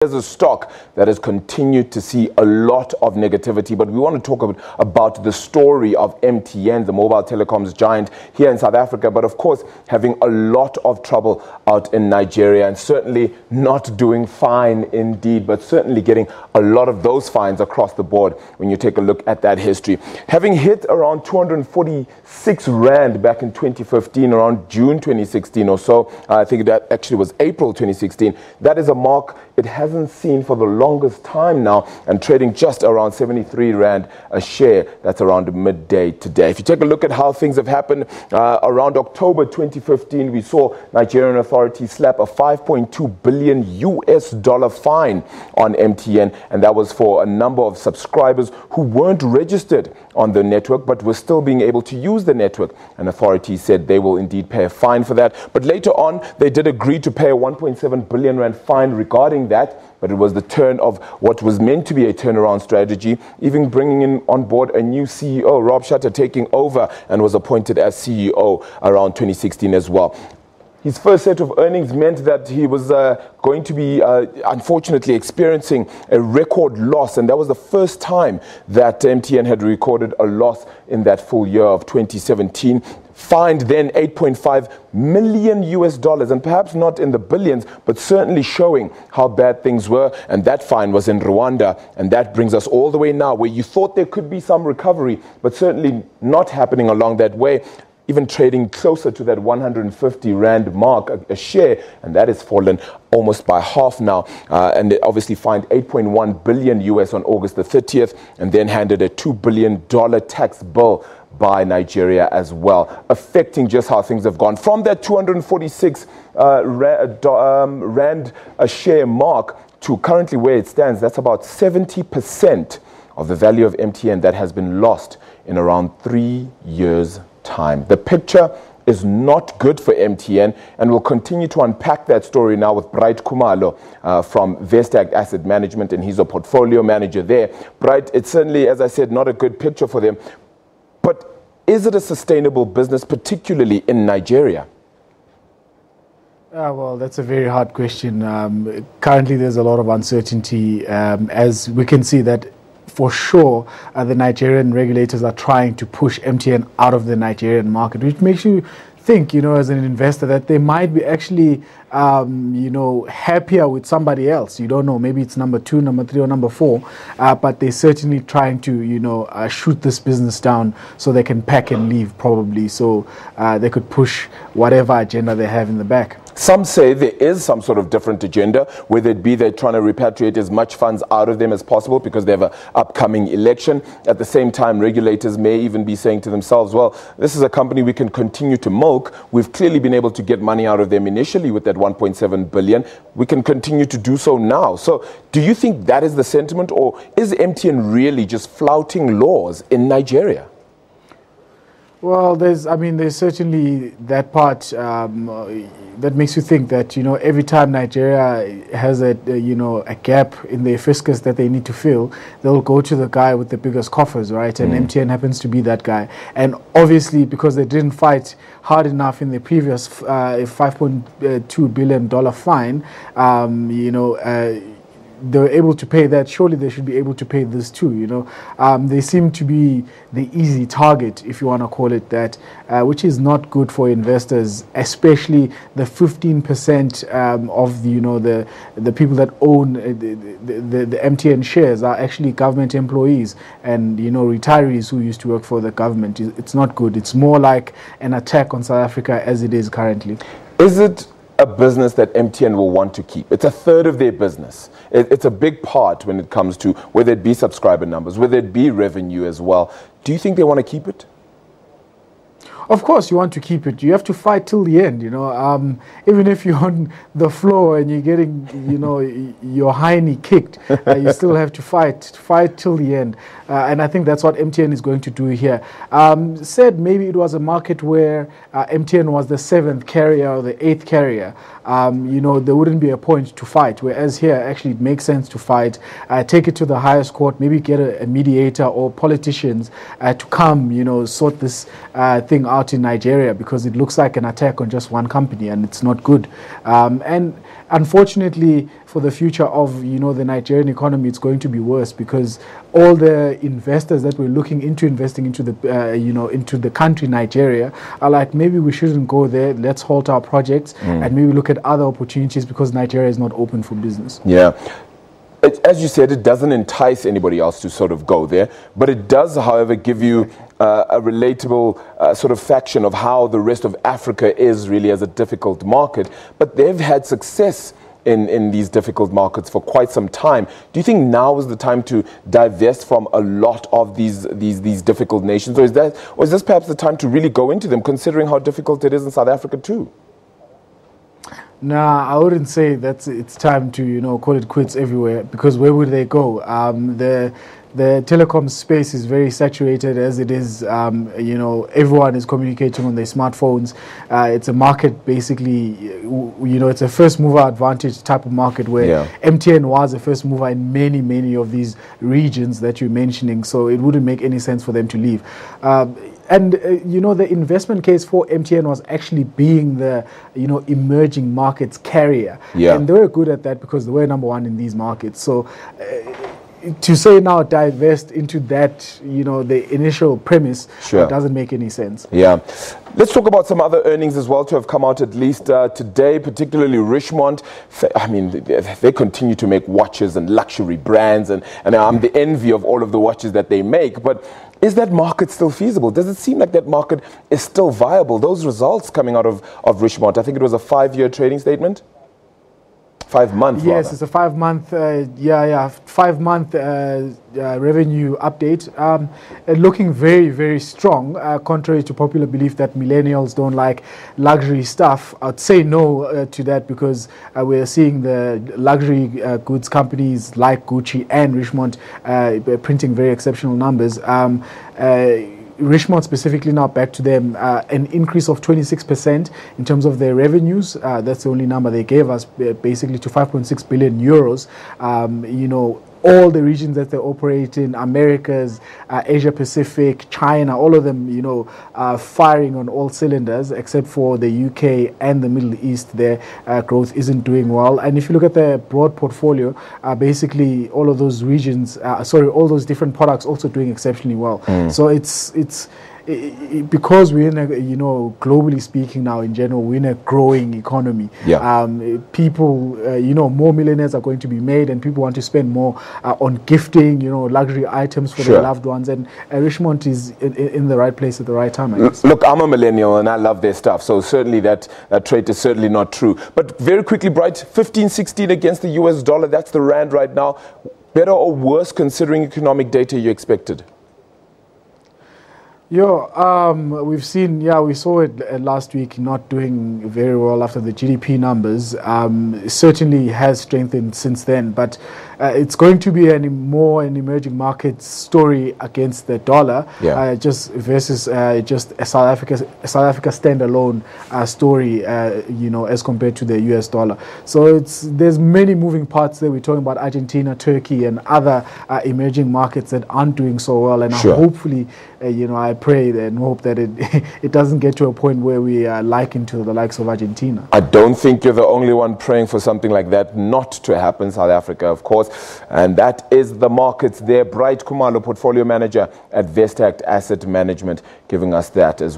There's a stock that has continued to see a lot of negativity, but we want to talk about the story of MTN, the mobile telecoms giant here in South Africa, but of course having a lot of trouble out in Nigeria and certainly not doing fine indeed, but certainly getting a lot of those fines across the board when you take a look at that history. Having hit around 246 Rand back in 2015, around June 2016 or so, I think that actually was April 2016, that is a mark it hasn't seen for the longest time now, and trading just around 73 Rand a share. That's around midday today. If you take a look at how things have happened, around October 2015, we saw Nigerian authorities slap a $5.2 billion fine on MTN, and that was for a number of subscribers who weren't registered on the network but were still being able to use the network, and authorities said they will indeed pay a fine for that. But later on, they did agree to pay a 1.7 billion Rand fine regarding that, but it was the turn of what was meant to be a turnaround strategy, even bringing in on board a new CEO, Rob Shutter, taking over and was appointed as CEO around 2016 as well. His first set of earnings meant that he was going to be, unfortunately, experiencing a record loss. And that was the first time that MTN had recorded a loss in that full year of 2017. Fined then $8.5 million, and perhaps not in the billions, but certainly showing how bad things were. And that fine was in Rwanda. And that brings us all the way now, where you thought there could be some recovery, but certainly not happening along that way. Even trading closer to that 150 Rand mark a share, and that has fallen almost by half now. And they obviously fined $8.1 billion on August the 30th, and then handed a $2 billion tax bill by Nigeria as well, affecting just how things have gone. From that 246 Rand a share mark to currently where it stands, that's about 70% of the value of MTN that has been lost in around 3 years' time. The picture is not good for MTN, and we'll continue to unpack that story now with Bright Khumalo from Vestag Asset Management, and he's a portfolio manager there. Bright, it's certainly, as I said, not a good picture for them, but is it a sustainable business, particularly in Nigeria? Well, that's a very hard question. Currently, there's a lot of uncertainty, as we can see that for sure, the Nigerian regulators are trying to push MTN out of the Nigerian market, which makes you think, as an investor, that they might be actually, happier with somebody else. You don't know, maybe it's number 2, number 3, or number 4, but they're certainly trying to, shoot this business down so they can pack and leave, probably, so they could push whatever agenda they have in the back. Some say there is some sort of different agenda, whether it be they're trying to repatriate as much funds out of them as possible because they have an upcoming election. At the same time, regulators may even be saying to themselves, well, this is a company we can continue to milk. We've clearly been able to get money out of them initially with that 1.7 billion. We can continue to do so now. So do you think that is the sentiment, or is MTN really just flouting laws in Nigeria? Well, there's certainly that part that makes you think that, every time Nigeria has a gap in their fiscus that they need to fill, they'll go to the guy with the biggest coffers, right? And MTN happens to be that guy. And obviously, because they didn't fight hard enough in the previous $5.2 billion fine, they were able to pay that. Surely they should be able to pay this too. They seem to be the easy target, if you want to call it that, which is not good for investors, especially the 15% of the people that own the MTN shares are actually government employees and retirees who used to work for the government. It's not good. It's more like an attack on South Africa as it is currently. Is it a business that MTN will want to keep? It's a third of their business. It's a big part when it comes to whether it be subscriber numbers, whether it be revenue as well. Do you think they want to keep it? Of course, you want to keep it. You have to fight till the end, Even if you're on the floor and you're getting, your hiney kicked, you still have to fight till the end. And I think that's what MTN is going to do here. Said maybe it was a market where MTN was the 7th carrier or the 8th carrier. There wouldn't be a point to fight. Whereas here, actually, it makes sense to fight. Take it to the highest court. Maybe get a mediator or politicians to come, sort this thing out in Nigeria, because it looks like an attack on just one company, and it's not good. And unfortunately, for the future of, you know, the Nigerian economy, it's going to be worse, because all the investors that were looking into investing into the, you know, into the country Nigeria are like, maybe we shouldn't go there. Let's halt our projects and maybe look at other opportunities, because Nigeria is not open for business. Yeah. As you said, it doesn't entice anybody else to sort of go there, but it does, however, give you a relatable sort of faction of how the rest of Africa is really as a difficult market. But they've had success in these difficult markets for quite some time. Do you think now is the time to divest from a lot of these difficult nations, or is this perhaps the time to really go into them, considering how difficult it is in South Africa too? Nah, I wouldn't say that it's time to, you know, call it quits everywhere, because where would they go? The telecom space is very saturated as it is. You know, everyone is communicating on their smartphones. It's a market, basically, you know, it's a first mover advantage type of market, where MTN was a first mover in many of these regions that you're mentioning. So it wouldn't make any sense for them to leave. You know, the investment case for MTN was actually being the, you know, emerging markets carrier. And they were good at that because they were number one in these markets. So to say now divest into that, you know, the initial premise, doesn't make any sense. Yeah. Let's talk about some other earnings as well to have come out at least today, particularly Richemont. I mean, they continue to make watches and luxury brands, and I'm the envy of all of the watches that they make. But is that market still feasible? Does it seem like that market is still viable? Those results coming out of Richemont, I think it was a 5-year trading statement? 5 months, yes, rather. It's a 5-month, 5-month revenue update. Looking very strong, contrary to popular belief that millennials don't like luxury stuff. I'd say no to that, because we're seeing the luxury goods companies like Gucci and Richemont printing very exceptional numbers. Richemont specifically, now back to them, an increase of 26% in terms of their revenues. That's the only number they gave us, basically to 5.6 billion euros. You know, all the regions that they operate in, Americas, Asia Pacific, China, all of them, you know, firing on all cylinders, except for the UK and the Middle East. Their growth isn't doing well. And if you look at the broad portfolio, basically all of those regions, all those different products also doing exceptionally well. So it's because we're in a, you know, globally speaking now in general, we're in a growing economy. People, you know, more millionaires are going to be made, and people want to spend more on gifting, you know, luxury items for their loved ones. And Richemont is in the right place at the right time, I guess. Look, I'm a millennial and I love their stuff, so certainly that trait is certainly not true. But very quickly, Bright, 15-16 against the US dollar, that's the rand right now. Better or worse considering economic data you expected? We've seen, we saw it last week, not doing very well after the GDP numbers. Certainly has strengthened since then, but it's going to be more an emerging market story against the dollar, just versus just a South Africa standalone story, you know, as compared to the US dollar. So there's many moving parts there. We're talking about Argentina, Turkey, and other emerging markets that aren't doing so well, and hopefully, you know, I pray and hope that it doesn't get to a point where we are likened to the likes of Argentina. I don't think you're the only one praying for something like that not to happen. South Africa, of course, and that is the markets there. Bright Khumalo, portfolio manager at Vestact Asset Management, giving us that as well.